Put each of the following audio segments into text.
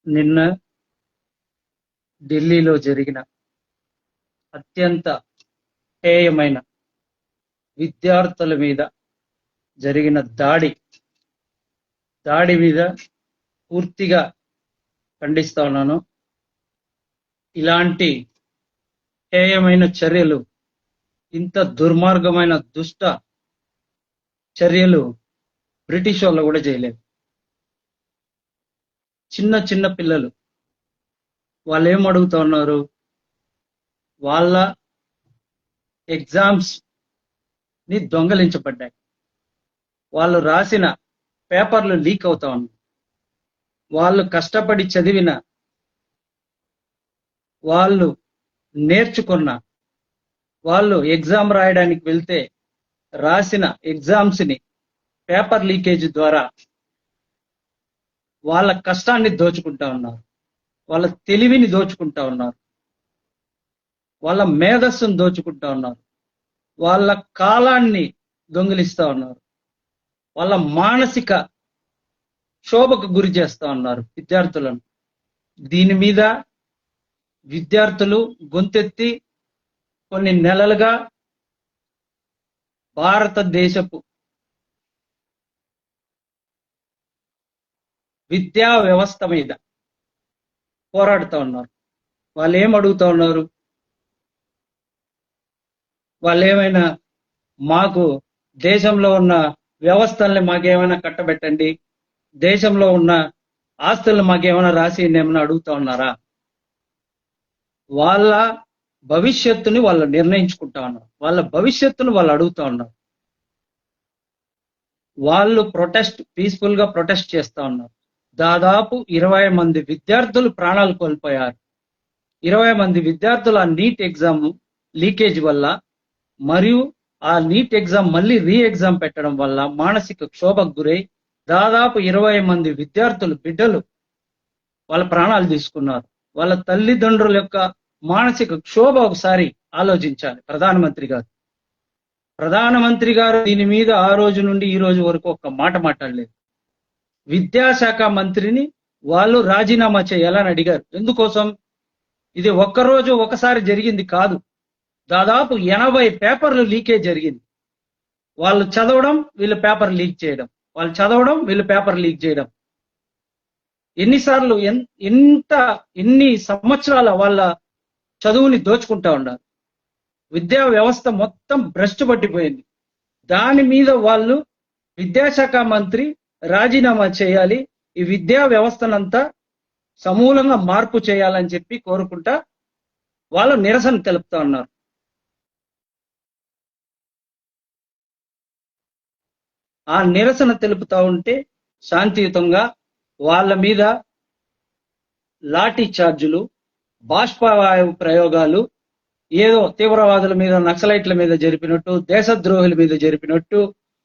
నిన్న ఢిల్లీలో జరిగిన అత్యంత హేయమైన విద్యార్థుల మీద జరిగిన దాడి మీద పూర్తిగా ఖండిస్తా ఉన్నాను. ఇలాంటి హేయమైన చర్యలు, ఇంత దుర్మార్గమైన దుష్ట చర్యలు బ్రిటిష్ వాళ్ళు కూడా చేయలేదు. చిన్న చిన్న పిల్లలు వాళ్ళు ఏం అడుగుతా ఉన్నారు? వాళ్ళ ఎగ్జామ్స్ ని దొంగలించబడ్డాయి, వాళ్ళు రాసిన పేపర్లు లీక్ అవుతా ఉన్నాయి, వాళ్ళు కష్టపడి చదివిన, వాళ్ళు నేర్చుకున్న, వాళ్ళు ఎగ్జామ్ రాయడానికి వెళ్తే రాసిన ఎగ్జామ్స్ ని పేపర్ లీకేజ్ ద్వారా వాళ్ళ కష్టాన్ని దోచుకుంటా ఉన్నారు, వాళ్ళ తెలివిని దోచుకుంటా ఉన్నారు, వాళ్ళ మేధస్సును దోచుకుంటా ఉన్నారు, వాళ్ళ కాలాన్ని దొంగిలిస్తా ఉన్నారు, వాళ్ళ మానసిక క్షోభకు గురి చేస్తా ఉన్నారు విద్యార్థులను. దీని మీద విద్యార్థులు గొంతెత్తి కొన్ని నెలలుగా భారతదేశపు విద్యా వ్యవస్థ మీద పోరాడుతూ ఉన్నారు. వాళ్ళు ఏం అడుగుతా ఉన్నారు? వాళ్ళు ఏమైనా మాకు దేశంలో ఉన్న వ్యవస్థల్ని మాకేమైనా కట్టబెట్టండి, దేశంలో ఉన్న ఆస్తులను మాకేమైనా రాసి ఏమైనా అడుగుతా ఉన్నారా? వాళ్ళ భవిష్యత్తుని వాళ్ళు నిర్ణయించుకుంటా ఉన్నారు, వాళ్ళ భవిష్యత్తును వాళ్ళు అడుగుతా ఉన్నారు. వాళ్ళు పీస్ఫుల్ గా ప్రొటెస్ట్ చేస్తా ఉన్నారు. దాదాపు 20 మంది విద్యార్థులు ప్రాణాలు కోల్పోయారు. 20 మంది విద్యార్థులు ఆ నీట్ ఎగ్జామ్ లీకేజ్ వల్ల, మరియు ఆ నీట్ ఎగ్జామ్ మళ్ళీ రీ ఎగ్జామ్ పెట్టడం వల్ల మానసిక క్షోభకు గురై దాదాపు 20 మంది విద్యార్థులు, బిడ్డలు వాళ్ళ ప్రాణాలు తీసుకున్నారు. వాళ్ళ తల్లిదండ్రుల యొక్క మానసిక క్షోభ ఒకసారి ఆలోచించాలి ప్రధానమంత్రి గారు దీని మీద ఆ రోజు నుండి ఈ రోజు వరకు ఒక్క మాట మాట్లాడలేదు. విద్యాశాఖ మంత్రిని వాళ్ళు రాజీనామా చేయాలని అడిగారు. ఎందుకోసం? ఇది ఒక్కరోజు ఒకసారి జరిగింది కాదు, దాదాపు 80 పేపర్లు లీకేజ్ జరిగింది. వాళ్ళు చదవడం, వీళ్ళు పేపర్ లీక్ చేయడం, వాళ్ళు చదవడం, వీళ్ళు పేపర్ లీక్ చేయడం. ఎన్నిసార్లు, ఎన్ని సంవత్సరాల వాళ్ళ చదువుని దోచుకుంటా ఉన్నారు. విద్యా వ్యవస్థ మొత్తం భ్రష్టు పట్టిపోయింది. దాని మీద వాళ్ళు విద్యాశాఖ మంత్రి రాజీనామా చేయాలి, ఈ విద్యా వ్యవస్థనంతా సమూలంగా మార్పు చేయాలని చెప్పి కోరుకుంటా వాళ్ళు నిరసన తెలుపుతా ఉన్నారు. ఆ నిరసన తెలుపుతా ఉంటే శాంతియుతంగా వాళ్ళ మీద లాఠీ చార్జులు, బాష్పవాయు ప్రయోగాలు, ఏదో తీవ్రవాదుల మీద, నక్సలైట్ల మీద జరిపినట్టు, దేశద్రోహుల మీద జరిపినట్టు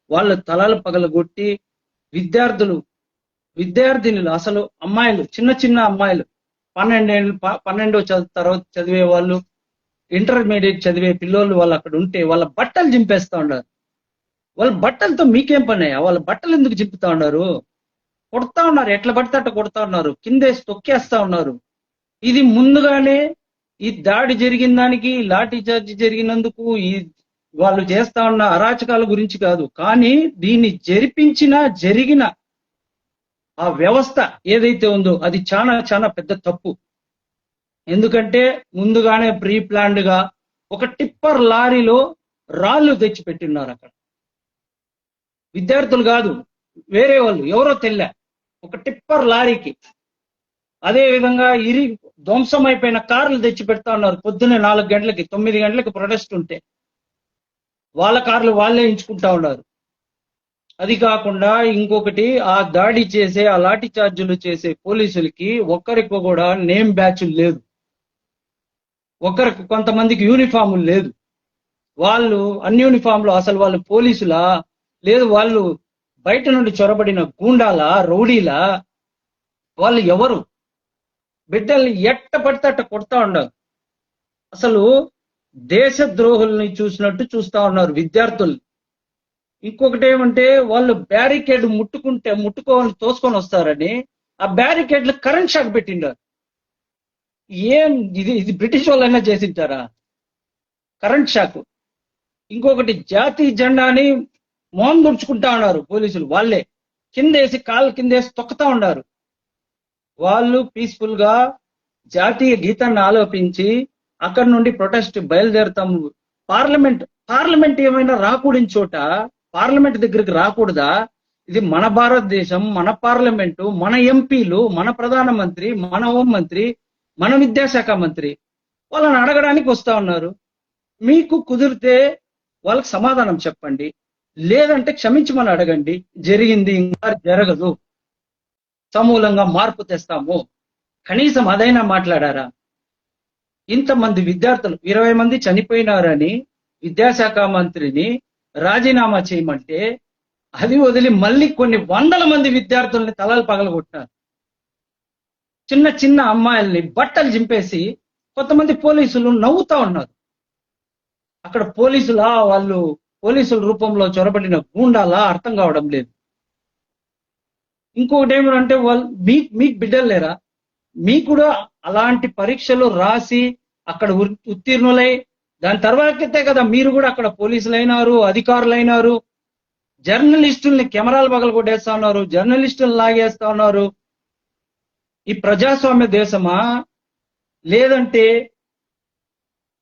వాళ్ళ తలలు పగలగొట్టి విద్యార్థినులు, అసలు అమ్మాయిలు, చిన్న అమ్మాయిలు, 12 తరగతి చదివే వాళ్ళు, ఇంటర్మీడియట్ చదివే పిల్లోళ్ళు వాళ్ళు అక్కడ ఉంటే వాళ్ళ బట్టలు చింపేస్తా ఉన్నారు. వాళ్ళ బట్టలతో మీకేం పని? వాళ్ళ బట్టలు ఎందుకు చింపుతా ఉన్నారు? కొడతా ఉన్నారు, ఎట్లా పడితే అట్లా కొడతా ఉన్నారు, కిందేసి తొక్కేస్తా ఉన్నారు. ఇది ముందుగానే ఈ దాడి జరిగిన దానికి, లాఠీ చార్జీ జరిగినందుకు వాళ్ళు చేస్తా ఉన్న అరాచకాల గురించి కాదు, కానీ దీన్ని జరిగిన ఆ వ్యవస్థ ఏదైతే ఉందో అది చాలా చాలా పెద్ద తప్పు. ఎందుకంటే ముందుగానే ప్రీ ప్లాన్డ్ గా ఒక టిప్పర్ లారీలో రాళ్లు తెచ్చిపెట్టున్నారు. అక్కడ విద్యార్థులు కాదు, వేరే వాళ్ళు ఎవరో తెల్ల, ఒక టిప్పర్ లారీకి. అదే విధంగా ధ్వంసం అయిపోయిన కార్లు తెచ్చి పెడతా ఉన్నారు. పొద్దున్నే 4 గంటలకి, 9 గంటలకి ప్రొటెస్ట్ ఉంటే వాళ్ళ కార్లు వాళ్ళే ఎంచుకుంటా ఉన్నారు. అది కాకుండా ఇంకొకటి, ఆ దాడి చేసే, ఆ లాఠీ చార్జీలు చేసే పోలీసులకి ఒక్కరికి కూడా నేమ్ బ్యాచ్లు లేదు, కొంతమందికి యూనిఫాములు లేదు. వాళ్ళు అన్ని యూనిఫామ్లు, అసలు వాళ్ళు పోలీసులా, లేదు వాళ్ళు బయట నుండి చొరబడిన గూండాలా, రౌడీలా, వాళ్ళు ఎవరు? బిడ్డల్ని ఎట్ట పడితే అట్ట కొడతా ఉన్నారు. అసలు దేశద్రోహుల్ని చూసినట్టు చూస్తా ఉన్నారు విద్యార్థులు. ఇంకొకటి ఏమంటే, వాళ్ళు బ్యారికేడ్ ముట్టుకోవాలని తోసుకొని వస్తారని ఆ బ్యారికేడ్లు కరెంట్ షాక్ పెట్టిండారు. ఏం ఇది బ్రిటిష్ వాళ్ళైనా చేసింటారా? Current shock. ఇంకొకటి జాతీయ జెండాని మోహన్ దుడుచుకుంటా ఉన్నారు పోలీసులు. వాళ్ళే కిందేసి కాళ్ళు కిందేసి తొక్కుతా ఉన్నారు. వాళ్ళు పీస్ఫుల్ గా జాతీయ గీతాన్ని ఆలోపించి అక్కడి నుండి ప్రొటెస్ట్ బయలుదేరుతాము. పార్లమెంట్ ఏమైనా రాకూడని చోట పార్లమెంట్ దగ్గరికి రాకూడదా? ఇది మన భారతదేశం, మన పార్లమెంటు, మన ఎంపీలు, మన ప్రధానమంత్రి, మన హోంమంత్రి, మన విద్యాశాఖ మంత్రి వాళ్ళని అడగడానికి వస్తా ఉన్నారు. మీకు కుదిరితే వాళ్ళకి సమాధానం చెప్పండి, లేదంటే క్షమించమని అడగండి. జరిగింది ఇంకా జరగదు, సమూలంగా మార్పు తెస్తాము. కనీసం అదైనా మాట్లాడారా? ఇంతమంది విద్యార్థులు 20 మంది చనిపోయినారని విద్యాశాఖ మంత్రిని రాజీనామా చేయమంటే అది వదిలి మళ్ళీ కొన్ని వందల మంది విద్యార్థుల్ని తలలు పగలగొట్టారు. చిన్న చిన్న అమ్మాయిల్ని బట్టలు చింపేసి కొంతమంది పోలీసులు నవ్వుతా ఉన్నారు. అక్కడ వాళ్ళు పోలీసుల రూపంలో చొరబడిన గూండాలా అర్థం కావడం లేదు. ఇంకొకటి ఏమంటే మీకు బిడ్డలు లేరా? మీకు కూడా అలాంటి పరీక్షలు రాసి అక్కడ ఉత్తీర్ణులై దాని తర్వాతే కదా మీరు కూడా అక్కడ పోలీసులైనారు, అధికారులైనారు. జర్నలిస్టుల్ని కెమెరాలు పగలగొట్టేస్తా ఉన్నారు, జర్నలిస్టులు లాగేస్తా ఉన్నారు. ఈ ప్రజాస్వామ్య దేశమా, లేదంటే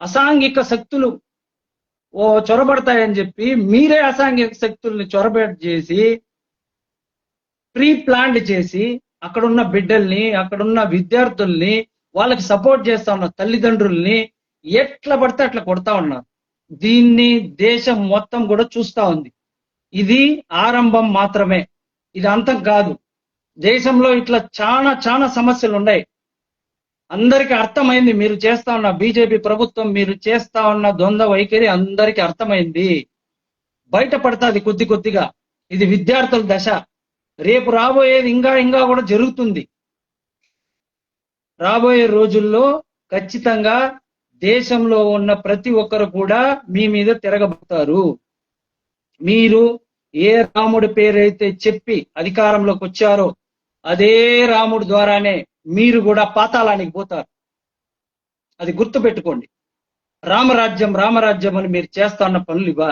అసాంఘిక శక్తులు చొరబడతాయని చెప్పి మీరే అసాంఘిక శక్తుల్ని చొరబెట్టి చేసి ప్రీ ప్లాన్డ్ చేసి అక్కడున్న బిడ్డల్ని, అక్కడున్న విద్యార్థుల్ని, వాళ్ళకి సపోర్ట్ చేస్తా ఉన్న తల్లిదండ్రుల్ని ఎట్లా పడితే అట్లా కొడతా ఉన్నారు. దీన్ని దేశం మొత్తం కూడా చూస్తా ఉంది. ఇది ఆరంభం మాత్రమే, ఇది అంతం కాదు. దేశంలో ఇట్లా చాలా చాలా సమస్యలు ఉన్నాయి. అందరికి అర్థమైంది. మీరు చేస్తా ఉన్న బీజేపీ ప్రభుత్వం, మీరు చేస్తా ఉన్న ద్వంద్వ వైఖరి అందరికి అర్థమైంది. బయటపడుతుంది కొద్ది కొద్దిగా. ఇది విద్యార్థుల దశ. రేపు రాబోయేది ఇంకా కూడా జరుగుతుంది. రాబోయే రోజుల్లో ఖచ్చితంగా దేశంలో ఉన్న ప్రతి ఒక్కరు కూడా మీ మీద తిరగబడతారు. మీరు ఏ రాముడి పేరైతే చెప్పి అధికారంలోకి వచ్చారో అదే రాముడి ద్వారానే మీరు కూడా పాతాళానికి పోతారు. అది గుర్తు పెట్టుకోండి. రామరాజ్యం రామరాజ్యం అని మీరు చేస్తున్న పనులు ఇవా?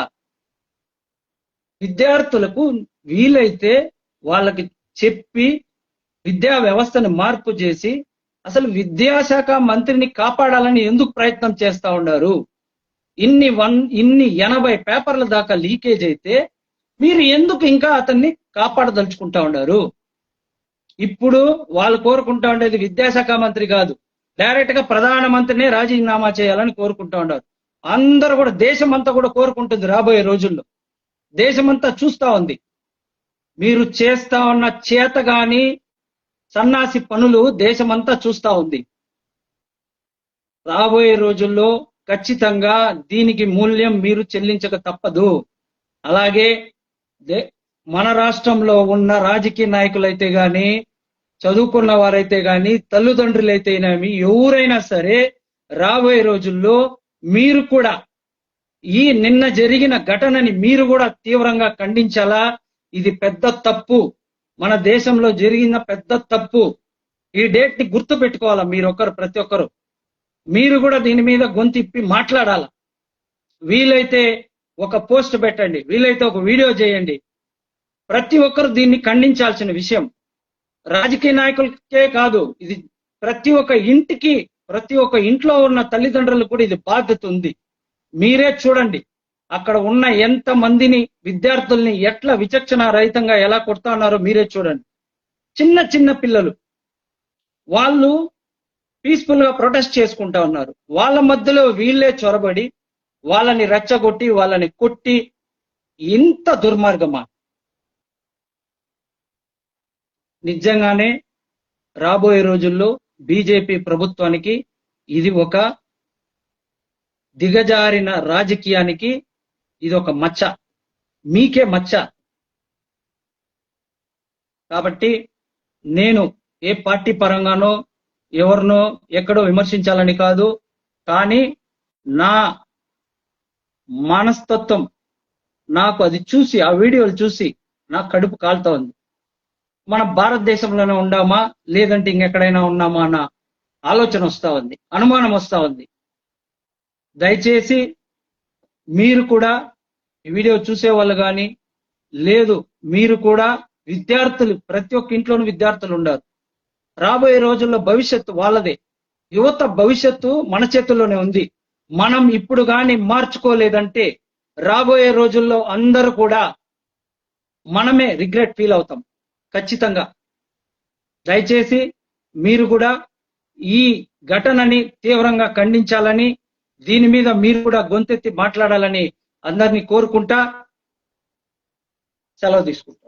విద్యార్థులకు వీలైతే వాళ్ళకి చెప్పి విద్యా వ్యవస్థను మార్పు చేసి అసలు విద్యాశాఖ మంత్రిని కాపాడాలని ఎందుకు ప్రయత్నం చేస్తా ఉన్నారు? ఇన్ని 80 పేపర్ల దాకా లీకేజ్ అయితే మీరు ఎందుకు ఇంకా అతన్ని కాపాడదలుచుకుంటా ఉన్నారు? ఇప్పుడు వాళ్ళు కోరుకుంటా ఉండేది విద్యాశాఖ మంత్రి కాదు, డైరెక్ట్ గా ప్రధానమంత్రినే రాజీనామా చేయాలని కోరుకుంటా ఉన్నారు. అందరూ కూడా, దేశమంతా కూడా కోరుకుంటుంది. రాబోయే రోజుల్లో దేశమంతా చూస్తా ఉంది. మీరు చేస్తా ఉన్న చేతగాని సన్నాసి పనులు దేశమంతా చూస్తా ఉంది. రాబోయే రోజుల్లో ఖచ్చితంగా దీనికి మూల్యం మీరు చెల్లించక తప్పదు. అలాగే మన రాష్ట్రంలో ఉన్న రాజకీయ నాయకులైతే గాని, చదువుకున్న వారైతే గాని, తల్లిదండ్రులైతేనేమి, ఎవరైనా సరే రాబోయే రోజుల్లో మీరు కూడా ఈ నిన్న జరిగిన ఘటనని మీరు కూడా తీవ్రంగా ఖండించాలా. ఇది పెద్ద తప్పు, మన దేశంలో జరిగిన పెద్ద తప్పు. ఈ డేట్ ని గుర్తు పెట్టుకోవాలా ప్రతి ఒక్కరు. మీరు కూడా దీని మీద గొంతిప్పి మాట్లాడాల. వీలైతే ఒక పోస్ట్ పెట్టండి, వీలైతే ఒక వీడియో చేయండి. ప్రతి ఒక్కరు దీన్ని ఖండించాల్సిన విషయం. రాజకీయ నాయకులకే కాదు, ఇది ప్రతి ఒక్క ఇంటికి, ప్రతి ఒక్క ఇంట్లో ఉన్న తల్లిదండ్రులకు కూడా ఇది బాధ్యత ఉంది. మీరే చూడండి, అక్కడ ఉన్న ఎంత మందిని, విద్యార్థుల్ని ఎట్లా విచక్షణ రహితంగా ఎలా కొడతా ఉన్నారో మీరే చూడండి. చిన్న చిన్న పిల్లలు, వాళ్ళు పీస్ఫుల్ గా ప్రొటెస్ట్ చేసుకుంటా ఉన్నారు. వాళ్ళ మధ్యలో వీళ్ళే చొరబడి వాళ్ళని రెచ్చగొట్టి వాళ్ళని కొట్టి, ఇంత దుర్మార్గమా? నిజంగానే రాబోయే రోజుల్లో బీజేపీ ప్రభుత్వానికి ఇది ఒక దిగజారిన రాజకీయానికి ఇది ఒక మచ్చ, మీకే మచ్చ. కాబట్టి నేను ఏ పార్టీ పరంగానో ఎవరినో ఎక్కడో విమర్శించాలని కాదు, కానీ నా మనస్తత్వం, నాకు అది చూసి, ఆ వీడియోలు చూసి నాకు కడుపు కాలుతా ఉంది. మన భారతదేశంలోనే ఉండామా లేదంటే ఇంకెక్కడైనా ఉన్నామా అన్న ఆలోచన వస్తా ఉంది, అనుమానం వస్తా ఉంది. దయచేసి మీరు కూడా ఈ వీడియో చూసే వాళ్ళు కానీ లేదు, మీరు కూడా విద్యార్థులు, ప్రతి ఒక్క ఇంట్లోనూ విద్యార్థులు ఉండారు. రాబోయే రోజుల్లో భవిష్యత్తు వాళ్ళదే. యువత భవిష్యత్తు మన చేతుల్లోనే ఉంది. మనం ఇప్పుడు కానీ మార్చుకోలేదంటే రాబోయే రోజుల్లో అందరూ కూడా మనమే రిగ్రెట్ ఫీల్ అవుతాం ఖచ్చితంగా. దయచేసి మీరు కూడా ఈ ఘటనని తీవ్రంగా ఖండించాలని, దీని మీద మీరు కూడా గొంతెత్తి మాట్లాడాలని అందరినీ కోరుకుంటా సెలవు తీసుకుంటాం.